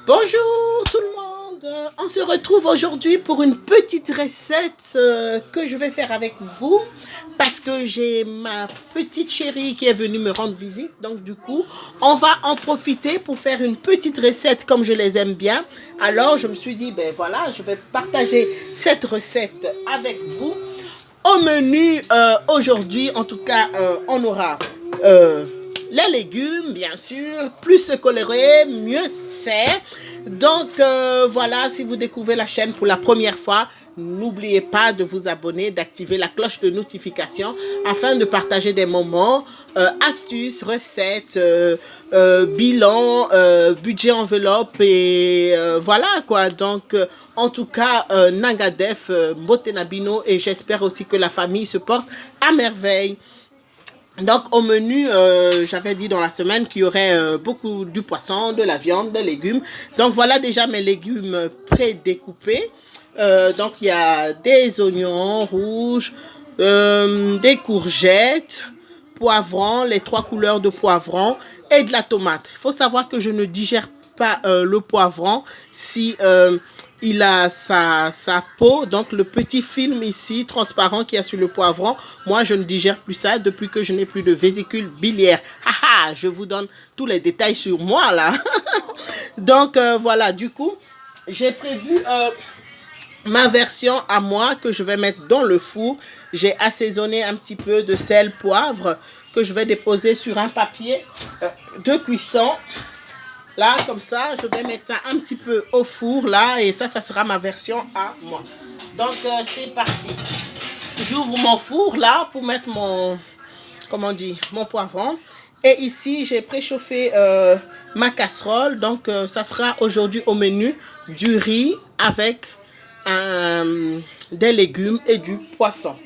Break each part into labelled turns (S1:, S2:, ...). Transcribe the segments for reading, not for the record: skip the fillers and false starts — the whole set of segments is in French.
S1: Bonjour tout le monde, on se retrouve aujourd'hui pour une petite recette que je vais faire avec vous parce que j'ai ma petite chérie qui est venue me rendre visite, donc du coup on va en profiter pour faire une petite recette comme je les aime bien. Alors je me suis dit ben voilà, je vais partager cette recette avec vous. Au menu aujourd'hui, en tout cas on aura les légumes, bien sûr, plus c'est coloré, mieux c'est. Donc voilà, si vous découvrez la chaîne pour la première fois, n'oubliez pas de vous abonner, d'activer la cloche de notification afin de partager des moments, astuces, recettes, bilan, budget enveloppe et voilà quoi. Donc en tout cas, Nangadef, Motenabino et j'espère aussi que la famille se porte à merveille. Donc au menu, j'avais dit dans la semaine qu'il y aurait beaucoup du poisson, de la viande, des légumes. Donc voilà déjà mes légumes pré-découpés. Donc il y a des oignons rouges, des courgettes, poivrons, les 3 couleurs de poivrons et de la tomate. Il faut savoir que je ne digère pas le poivron si il a sa peau, donc le petit film ici transparent qu'il y a sur le poivron. Moi je ne digère plus ça depuis que je n'ai plus de vésicule biliaire. Haha, je vous donne tous les détails sur moi là. Donc voilà, du coup j'ai prévu ma version à moi que je vais mettre dans le four. J'ai assaisonné un petit peu de sel, poivre que je vais déposer sur un papier de cuisson. Là, comme ça, je vais mettre ça un petit peu au four, là, et ça sera ma version à moi. Donc, c'est parti. J'ouvre mon four, là, pour mettre mon, comment on dit, mon poivron. Et ici, j'ai préchauffé ma casserole. Donc, ça sera aujourd'hui au menu du riz avec des légumes et du poisson.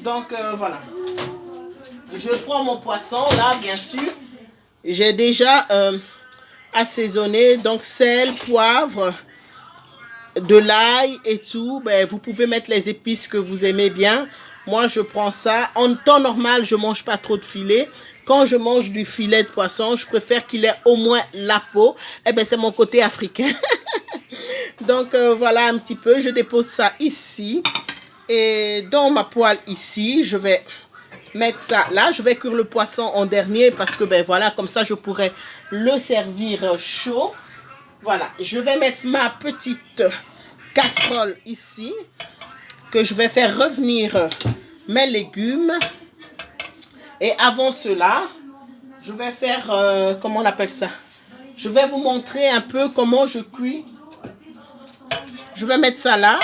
S1: Donc, voilà. Je prends mon poisson, là, bien sûr. J'ai déjà assaisonné, donc sel, poivre, de l'ail et tout. Ben, vous pouvez mettre les épices que vous aimez bien. Moi, je prends ça. En temps normal, je ne mange pas trop de filet. Quand je mange du filet de poisson, je préfère qu'il ait au moins la peau. Eh bien, c'est mon côté africain. Donc, voilà un petit peu. Je dépose ça ici. Et dans ma poêle ici, je vais mettre ça là. Je vais cuire le poisson en dernier parce que, ben voilà, comme ça, je pourrais le servir chaud. Voilà, je vais mettre ma petite casserole ici, que je vais faire revenir mes légumes. Et avant cela, je vais faire, comment on appelle ça? Je vais vous montrer un peu comment je cuis. Je vais mettre ça là.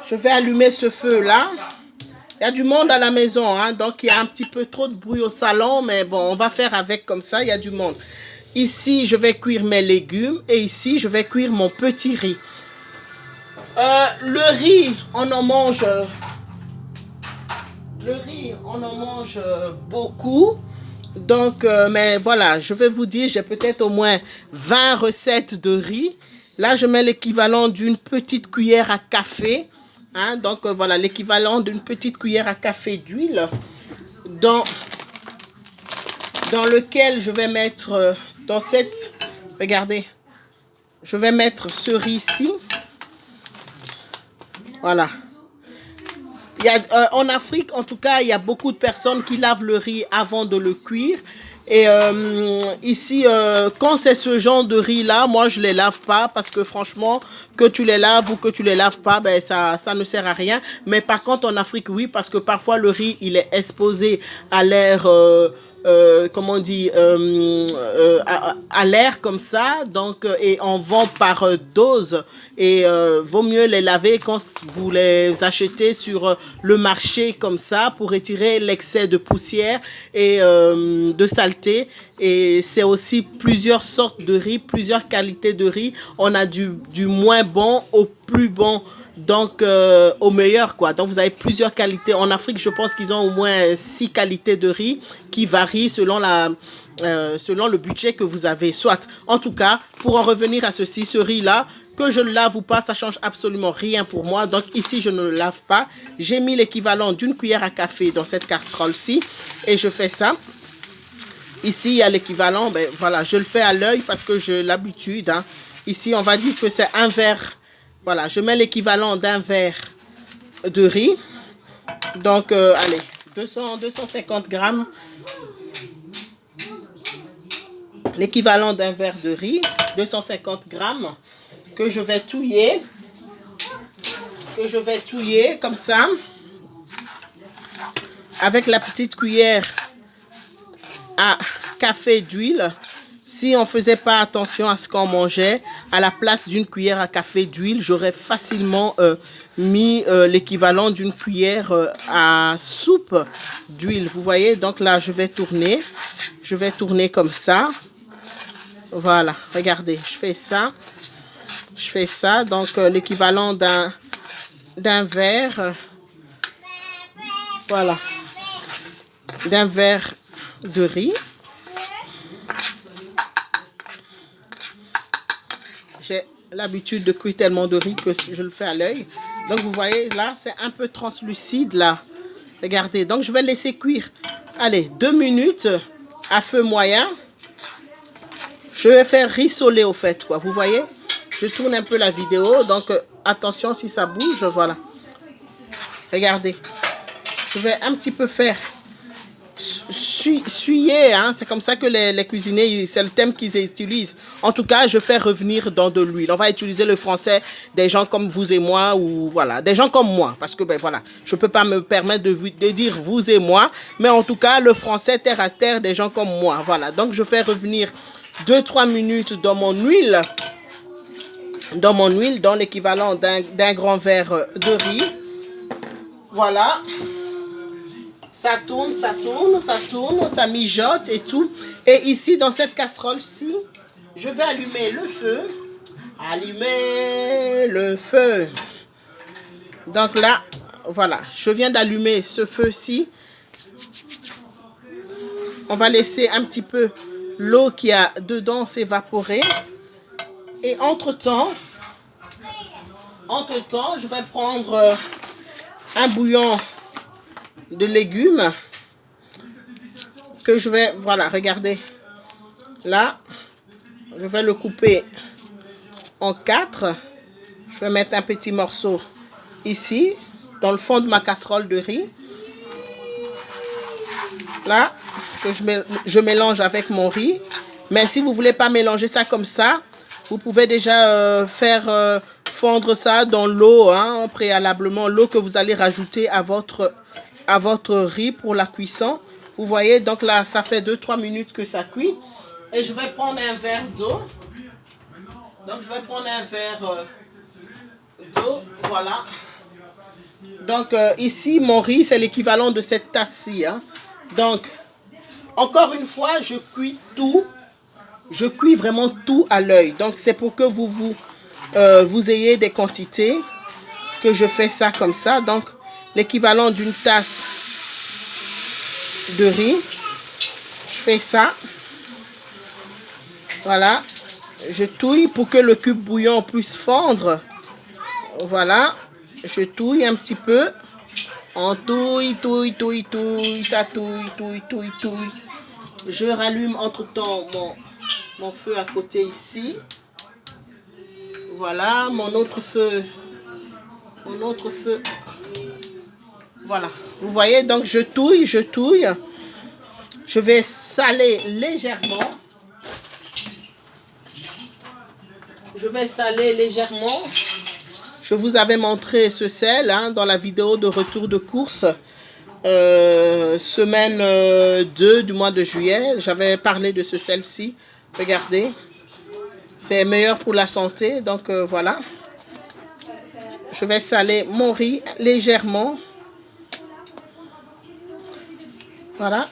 S1: Je vais allumer ce feu là. Il y a du monde à la maison, hein, donc il y a un petit peu trop de bruit au salon, mais bon, on va faire avec comme ça, il y a du monde. Ici, je vais cuire mes légumes et ici, je vais cuire mon petit riz. Le riz, on en mange... Le riz, on en mange beaucoup. Donc, mais voilà, je vais vous dire, j'ai peut-être au moins 20 recettes de riz. Là, je mets l'équivalent d'une petite cuillère à café. Hein, donc, voilà, l'équivalent d'une petite cuillère à café d'huile. Dans lequel je vais mettre, dans cette... Regardez, je vais mettre ce riz-ci. Voilà. Il y a, en Afrique, en tout cas, il y a beaucoup de personnes qui lavent le riz avant de le cuire. Et ici, quand c'est ce genre de riz-là, moi, je ne les lave pas parce que franchement, que tu les laves ou que tu les laves pas, ben, ça ne sert à rien. Mais par contre, en Afrique, oui, parce que parfois, le riz, il est exposé à l'air... comment on dit, à l'air comme ça, donc, et on vend par dose, et vaut mieux les laver quand vous les achetez sur le marché comme ça pour retirer l'excès de poussière et de saleté. Et c'est aussi plusieurs sortes de riz, plusieurs qualités de riz. On a du moins bon au plus bon, donc au meilleur quoi. Donc vous avez plusieurs qualités. En Afrique, je pense qu'ils ont au moins 6 qualités de riz qui varient selon selon le budget que vous avez. Soit, en tout cas, pour en revenir à ceci, ce riz-là, que je le lave ou pas, ça change absolument rien pour moi. Donc ici, je ne le lave pas. J'ai mis l'équivalent d'une cuillère à café dans cette casserole-ci et je fais ça. Ici, il y a l'équivalent, ben voilà, je le fais à l'œil parce que j'ai l'habitude, hein. Ici, on va dire que c'est un verre. Voilà, je mets l'équivalent d'un verre de riz. Donc, allez, 250 grammes. L'équivalent d'un verre de riz, 250 grammes, que je vais touiller. Comme ça. Avec la petite cuillère à café d'huile. Si on ne faisait pas attention à ce qu'on mangeait, à la place d'une cuillère à café d'huile, j'aurais facilement mis l'équivalent d'une cuillère à soupe d'huile. Vous voyez, donc là, je vais tourner. Je vais tourner comme ça. Voilà, regardez, je fais ça. Je fais ça, donc l'équivalent d'un verre. Voilà. D'un verre de riz. J'ai l'habitude de cuire tellement de riz que je le fais à l'œil. Donc vous voyez là, c'est un peu translucide là. Regardez, donc je vais laisser cuire. Allez, 2 minutes à feu moyen. Je vais faire rissoler au fait, quoi. Vous voyez? Je tourne un peu la vidéo, donc attention si ça bouge, voilà. Regardez. Je vais un petit peu faire suyer, hein. C'est comme ça que les cuisiniers, c'est le thème qu'ils utilisent. En tout cas, je fais revenir dans de l'huile. On va utiliser le français des gens comme vous et moi, ou voilà, des gens comme moi, parce que ben voilà, je peux pas me permettre de dire vous et moi, mais en tout cas, le français terre à terre des gens comme moi, voilà. Donc, je fais revenir 2-3 minutes dans mon huile, dans l'équivalent d'un grand verre de riz. Voilà. Ça tourne, ça mijote et tout. Et ici, dans cette casserole-ci, je vais allumer le feu. Allumer le feu. Donc là, voilà, je viens d'allumer ce feu-ci. On va laisser un petit peu l'eau qu'il y a dedans s'évaporer. Et entre-temps, je vais prendre un bouillon de légumes que je vais, voilà, regardez. Là, je vais le couper en 4. Je vais mettre un petit morceau ici, dans le fond de ma casserole de riz. Là, que je mélange avec mon riz. Mais si vous ne voulez pas mélanger ça comme ça, vous pouvez déjà faire fondre ça dans l'eau, hein, préalablement, l'eau que vous allez rajouter à votre riz pour la cuisson. Vous voyez, donc là, ça fait 2-3 minutes que ça cuit. Et je vais prendre un verre d'eau. Donc, je vais prendre un verre d'eau, voilà. Donc, ici, mon riz, c'est l'équivalent de cette tasse-ci, hein. Donc, encore une fois, je cuis tout. Je cuis vraiment tout à l'œil. Donc, c'est pour que vous ayez des quantités que je fais ça comme ça. Donc, l'équivalent d'une tasse de riz. Je fais ça. Voilà. Je touille pour que le cube bouillon puisse fondre. Voilà. Je touille un petit peu. On touille, ça touille. Je rallume entre-temps mon feu à côté ici. Voilà, mon autre feu. Voilà. Vous voyez, donc je touille. Je vais saler légèrement. Je vous avais montré ce sel, hein, dans la vidéo de retour de course. Semaine 2 du mois de juillet. J'avais parlé de ce sel-ci. Regardez. C'est meilleur pour la santé. Donc voilà. Je vais saler mon riz légèrement. Voilà.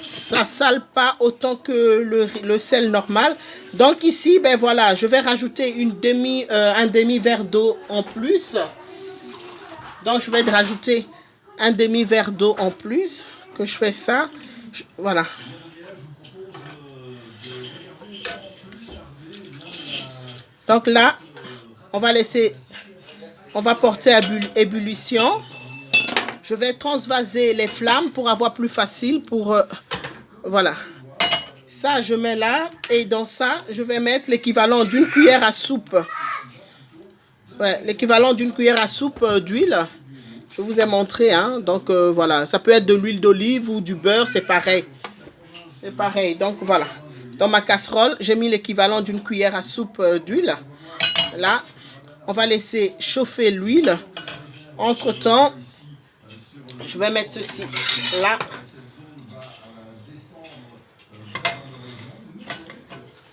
S1: Ça sale pas autant que le sel normal. Donc ici, ben voilà, je vais rajouter un demi-verre d'eau en plus. Donc je vais rajouter un demi-verre d'eau en plus. Que je fais ça. Voilà. Donc là, on va porter à ébullition. Je vais transvaser les flammes pour avoir plus facile pour... voilà. Ça, je mets là. Et dans ça, je vais mettre l'équivalent d'une cuillère à soupe. Ouais, l'équivalent d'une cuillère à soupe d'huile. Je vous ai montré, hein. Donc, voilà. Ça peut être de l'huile d'olive ou du beurre, c'est pareil. C'est pareil. Donc, voilà. Dans ma casserole, j'ai mis l'équivalent d'une cuillère à soupe d'huile. Là, on va laisser chauffer l'huile. Entre-temps, je vais mettre ceci là.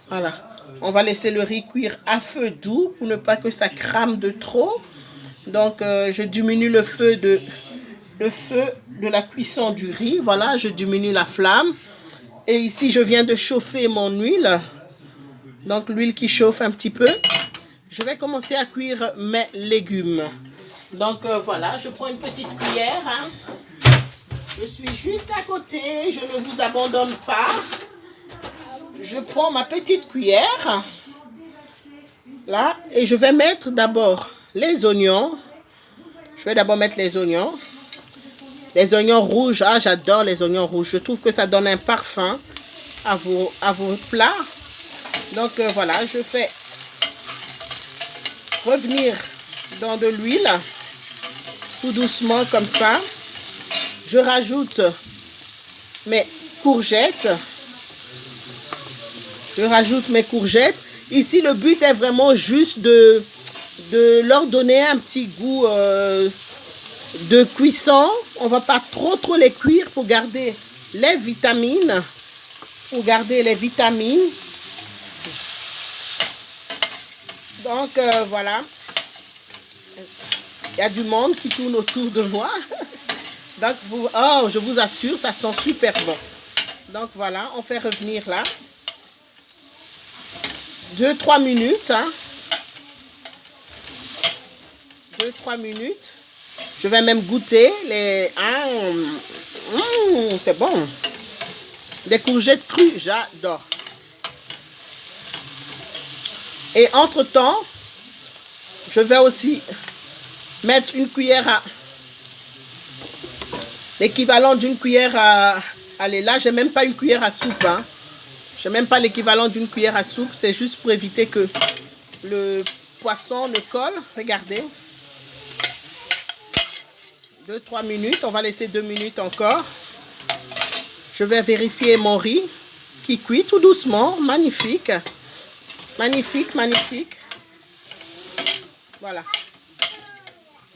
S1: Voilà. On va laisser le riz cuire à feu doux pour ne pas que ça crame de trop. Donc, je diminue le feu de la cuisson du riz. Voilà, je diminue la flamme. Et ici, je viens de chauffer mon huile. Donc, l'huile qui chauffe un petit peu. Je vais commencer à cuire mes légumes. Donc, voilà, je prends une petite cuillère. Hein. Je suis juste à côté. Je ne vous abandonne pas. Je prends ma petite cuillère. Là. Et je vais mettre d'abord les oignons. Je vais d'abord mettre les oignons. Les oignons rouges. Ah, j'adore les oignons rouges. Je trouve que ça donne un parfum à vos plats. Donc, voilà, je fais revenir dans de l'huile. Tout doucement comme ça. Je rajoute mes courgettes. Je rajoute mes courgettes. Ici, le but est vraiment juste de leur donner un petit goût de cuisson. On ne va pas trop les cuire pour garder les vitamines. Pour garder les vitamines. Donc, voilà. Il y a du monde qui tourne autour de moi. Donc, je vous assure, ça sent super bon. Donc, voilà, on fait revenir là. 2-3 minutes. Hein. 2-3 minutes. Je vais même goûter les... c'est bon. Des courgettes crues, j'adore. Et entre-temps, je vais aussi mettre une cuillère à... l'équivalent d'une cuillère à... Allez, là, j'ai même pas une cuillère à soupe. Hein. Je n'ai même pas l'équivalent d'une cuillère à soupe. C'est juste pour éviter que le poisson ne colle. Regardez. 2-3 minutes. On va laisser 2 minutes encore. Je vais vérifier mon riz qui cuit tout doucement. Magnifique. Magnifique, magnifique. Voilà.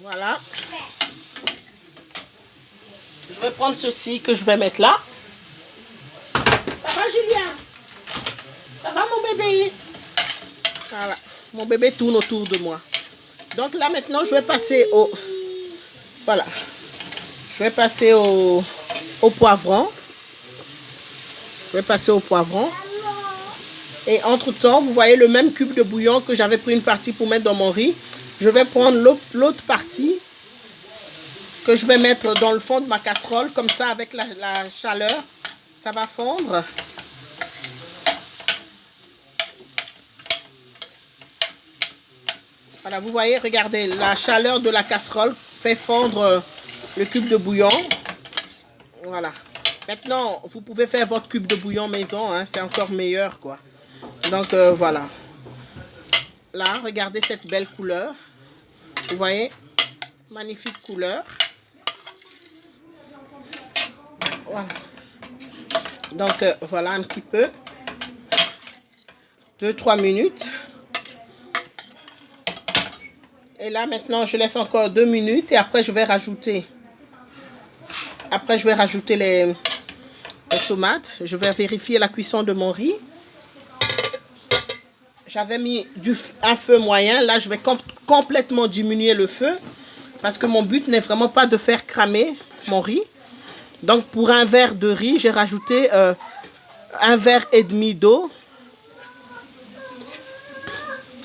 S1: Voilà. Je vais prendre ceci que je vais mettre là. Ça va, Julien? Ça va, mon bébé? Voilà. Mon bébé tourne autour de moi. Donc là, maintenant, je vais passer au... Voilà. Je vais passer au poivron. Je vais passer au poivron. Et entre-temps, vous voyez le même cube de bouillon que j'avais pris une partie pour mettre dans mon riz. Je vais prendre l'autre partie que je vais mettre dans le fond de ma casserole. Comme ça, avec la chaleur, ça va fondre. Voilà, vous voyez, regardez, la chaleur de la casserole fait fondre le cube de bouillon. Voilà. Maintenant, vous pouvez faire votre cube de bouillon maison, hein, c'est encore meilleur, quoi. Donc, voilà. Là, regardez cette belle couleur. Vous voyez, magnifique couleur. Voilà. Donc, voilà un petit peu. 2-3 minutes. Et là, maintenant, je laisse encore 2 minutes et après, je vais rajouter. Après, je vais rajouter les tomates. Je vais vérifier la cuisson de mon riz. J'avais mis un feu moyen. Là, je vais complètement diminuer le feu. Parce que mon but n'est vraiment pas de faire cramer mon riz. Donc, pour un verre de riz, j'ai rajouté 1,5 verre d'eau.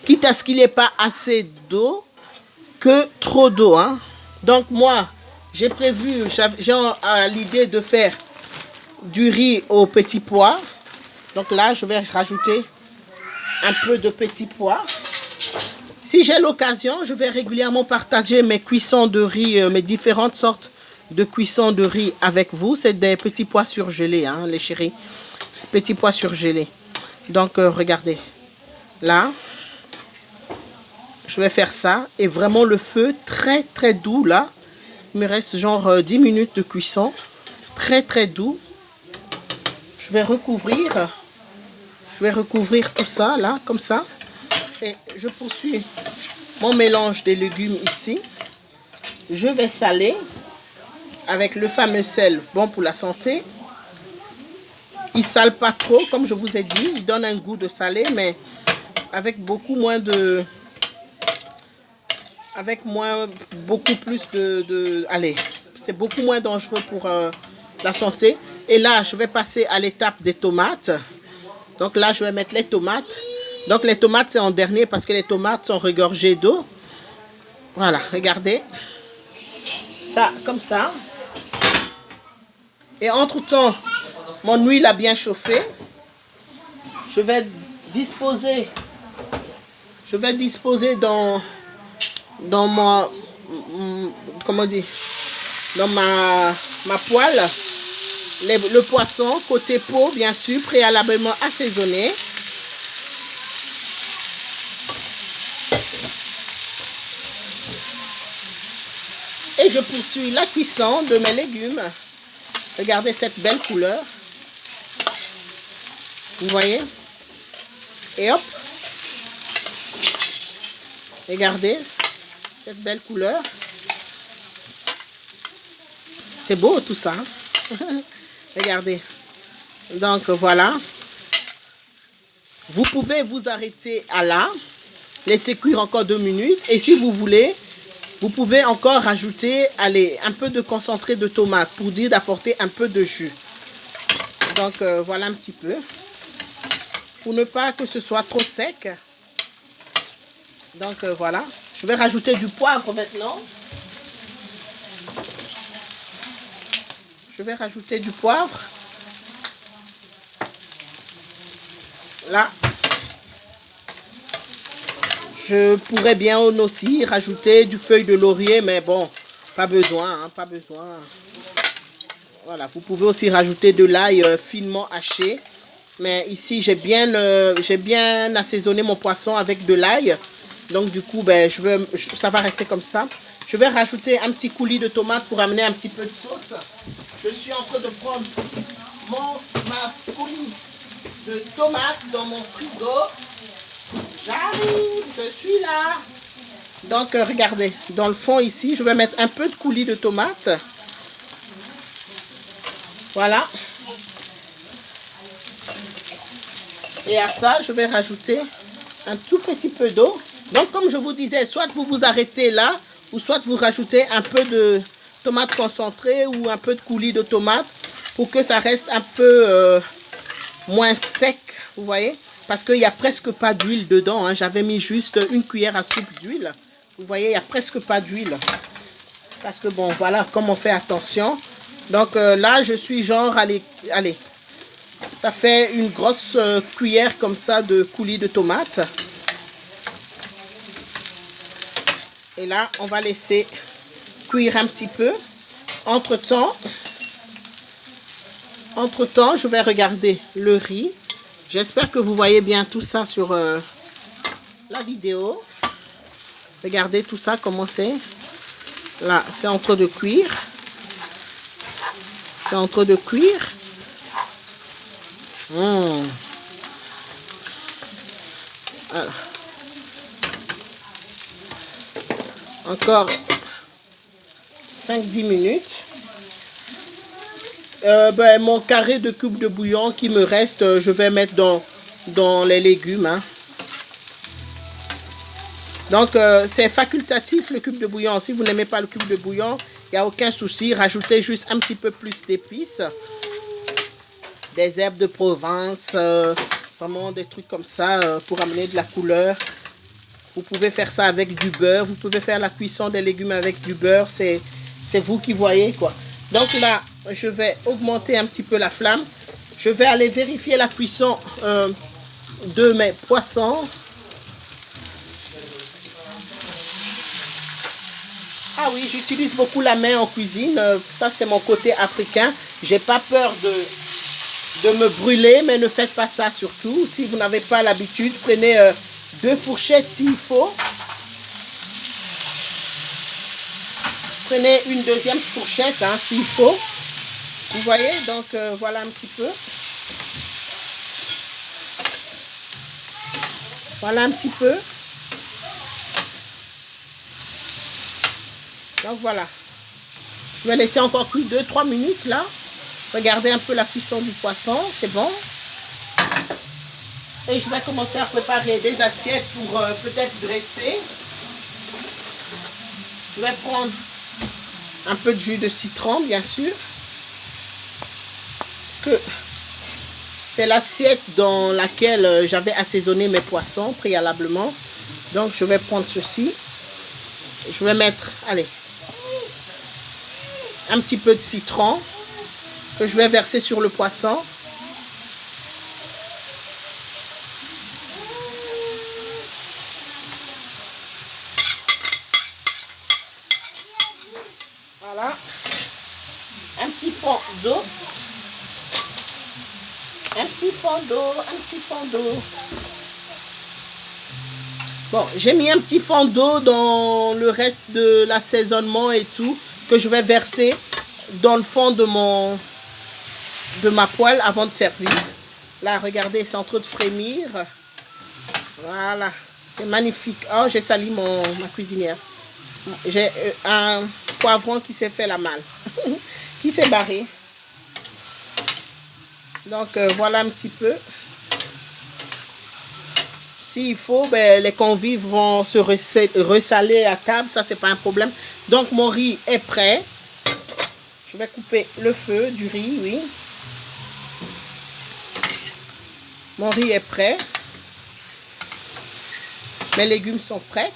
S1: Quitte à ce qu'il n'y ait pas assez d'eau que trop d'eau. Hein. Donc, moi, j'ai prévu, j'ai l'idée de faire du riz aux petits pois. Donc là, je vais rajouter un peu de petits pois. Si j'ai l'occasion, je vais régulièrement partager mes cuissons de riz, mes différentes sortes de cuissons de riz avec vous. C'est des petits pois surgelés, hein, les chéris. Petits pois surgelés. Donc, regardez. Là, je vais faire ça. Et vraiment, le feu très, très doux, là. Il me reste genre 10 minutes de cuisson. Très, très doux. Je vais recouvrir. Je vais recouvrir tout ça, là, comme ça. Et je poursuis mon mélange des légumes ici. Je vais saler avec le fameux sel bon pour la santé. Il ne sale pas trop, comme je vous ai dit. Il donne un goût de salé, mais avec beaucoup moins de... Avec beaucoup plus allez, c'est beaucoup moins dangereux pour la santé. Et là, je vais passer à l'étape des tomates. Donc là, je vais mettre les tomates. Donc les tomates, c'est en dernier parce que les tomates sont regorgées d'eau. Voilà, regardez. Ça, comme ça. Et entre-temps, mon huile a bien chauffé. Je vais disposer dans mon, comment dire, dans ma poêle, le poisson, côté peau, bien sûr, préalablement assaisonné. Et je poursuis la cuisson de mes légumes. Regardez cette belle couleur. Vous voyez? Et hop. Regardez cette belle couleur. C'est beau tout ça. Regardez. Donc voilà. Vous pouvez vous arrêter à là. Laisser cuire encore 2 minutes. Et si vous voulez, vous pouvez encore rajouter, allez, un peu de concentré de tomate pour dire d'apporter un peu de jus. Donc voilà un petit peu. Pour ne pas que ce soit trop sec. Donc voilà. Je vais rajouter du poivre maintenant. Je vais rajouter du poivre. Là. Je pourrais bien aussi rajouter du feuille de laurier, mais bon, pas besoin, hein, pas besoin. Voilà, vous pouvez aussi rajouter de l'ail finement haché. Mais ici, j'ai bien assaisonné mon poisson avec de l'ail. Donc du coup, ben, ça va rester comme ça. Je vais rajouter un petit coulis de tomate pour amener un petit peu de sauce. Je suis en train de prendre ma coulis de tomate dans mon frigo. J'arrive, je suis là. Donc regardez, dans le fond ici, je vais mettre un peu de coulis de tomate. Voilà. Et à ça, je vais rajouter un tout petit peu d'eau. Donc comme je vous disais, soit vous vous arrêtez là, ou soit vous rajoutez un peu de tomate concentrée ou un peu de coulis de tomate pour que ça reste un peu moins sec, vous voyez. Parce qu'il n'y a presque pas d'huile dedans. Hein. J'avais mis juste une cuillère à soupe d'huile. Vous voyez, il n'y a presque pas d'huile. Parce que bon, voilà, comme on fait attention. Donc là, je suis genre, allez, ça fait une grosse cuillère comme ça de coulis de tomate. Et là, on va laisser cuire un petit peu. Entre-temps, je vais regarder le riz. J'espère que vous voyez bien tout ça sur la vidéo. Regardez tout ça, comment c'est. Là, c'est en train de cuire. C'est en train de cuire. Voilà. Encore 5-10 minutes. Mon carré de cubes de bouillon qui me reste, je vais mettre dans les légumes. Hein. Donc, c'est facultatif le cube de bouillon. Si vous n'aimez pas le cube de bouillon, il n'y a aucun souci. Rajoutez juste un petit peu plus d'épices. Des herbes de Provence. Vraiment des trucs comme ça pour amener de la couleur. Vous pouvez faire ça avec du beurre. Vous pouvez faire la cuisson des légumes avec du beurre. C'est vous qui voyez, quoi. Donc là, je vais augmenter un petit peu la flamme. Je vais aller vérifier la cuisson de mes poissons. Ah oui, j'utilise beaucoup la main en cuisine. Ça, c'est mon côté africain. J'ai pas peur de me brûler, mais ne faites pas ça surtout. Si vous n'avez pas l'habitude, prenez 2 fourchettes s'il faut. Prenez une deuxième fourchette hein, s'il faut. Vous voyez, donc voilà un petit peu. Voilà un petit peu. Donc voilà. Je vais laisser encore plus 2-3 minutes là. Regardez un peu la cuisson du poisson. C'est bon. Et je vais commencer à préparer des assiettes pour peut-être dresser. Je vais prendre un peu de jus de citron, bien sûr. C'est l'assiette dans laquelle j'avais assaisonné mes poissons préalablement. Donc, je vais prendre ceci. Je vais mettre, allez, un petit peu de citron que je vais verser sur le poisson. Voilà. Un petit fond d'eau. Un petit fond d'eau, un petit fond d'eau. Bon, j'ai mis un petit fond d'eau dans le reste de l'assaisonnement et tout, que je vais verser dans le fond de ma poêle avant de servir. Là, regardez, c'est en train de frémir. Voilà, c'est magnifique. Oh, j'ai sali ma cuisinière. J'ai un poivron qui s'est fait la malle, qui s'est barré. Donc, voilà un petit peu. S'il faut, ben, les convives vont se ressaler à table. Ça, c'est pas un problème. Donc, mon riz est prêt. Je vais couper le feu du riz, oui. Mon riz est prêt. Mes légumes sont prêts.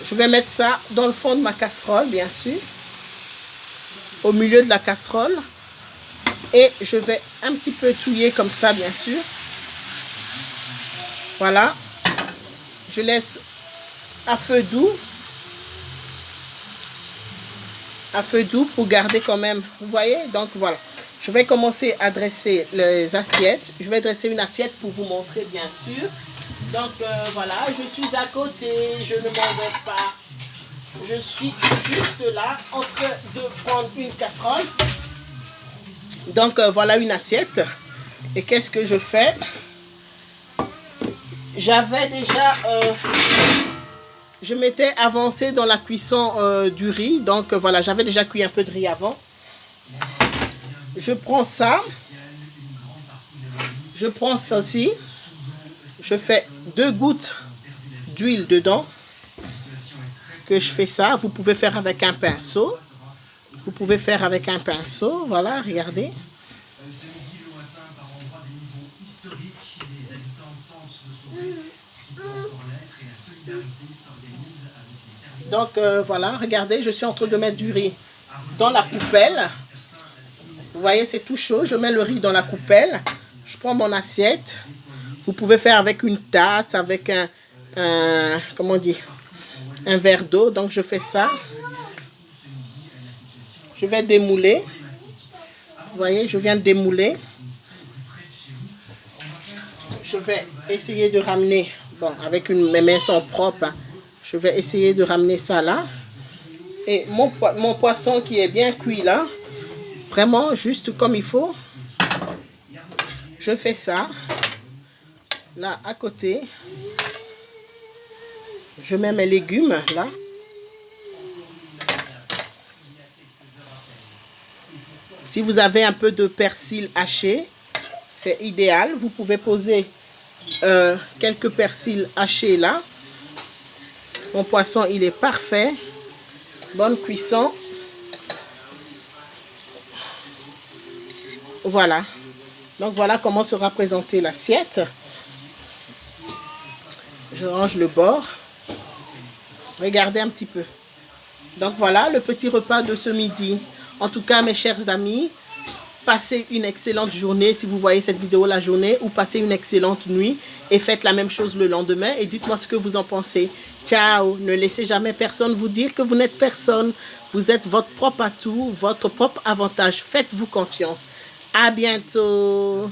S1: Je vais mettre ça dans le fond de ma casserole, bien sûr. Au milieu de la casserole. Et je vais un petit peu touiller comme ça, bien sûr. Voilà. Je laisse à feu doux. À feu doux pour garder quand même. Vous voyez? Donc voilà. Je vais commencer à dresser les assiettes. Je vais dresser une assiette pour vous montrer, bien sûr. Donc voilà, je suis à côté. Je ne m'en vais pas. Je suis juste là en train de prendre une casserole. Donc voilà une assiette. Et qu'est-ce que je fais? J'avais déjà... je m'étais avancé dans la cuisson du riz. Donc voilà, j'avais déjà cuit un peu de riz avant. Je prends ça. Je prends ça aussi. Je fais 2 gouttes d'huile dedans. Que je fais ça. Vous pouvez faire avec un pinceau. Vous pouvez faire avec un pinceau. Voilà, regardez. Donc voilà, regardez, je suis en train de mettre du riz dans la coupelle. Vous voyez, c'est tout chaud. Je mets le riz dans la coupelle. Je prends mon assiette. Vous pouvez faire avec une tasse, avec comment on dit, un verre d'eau. Donc je fais ça. Je vais démouler. Vous voyez, je viens de démouler. Je vais essayer de ramener, bon, avec mes mains sont propres, hein. Je vais essayer de ramener ça là. Et mon poisson qui est bien cuit là, vraiment juste comme il faut. Je fais ça. Là, à côté. Je mets mes légumes là. Si vous avez un peu de persil haché, c'est idéal. Vous pouvez poser quelques persils hachés là. Mon poisson, il est parfait. Bonne cuisson. Voilà. Donc voilà comment sera présentée l'assiette. Je range le bord. Regardez un petit peu. Donc voilà le petit repas de ce midi. En tout cas, mes chers amis, passez une excellente journée si vous voyez cette vidéo la journée, ou passez une excellente nuit et faites la même chose le lendemain et dites-moi ce que vous en pensez. Ciao! Ne laissez jamais personne vous dire que vous n'êtes personne. Vous êtes votre propre atout, votre propre avantage. Faites-vous confiance. À bientôt.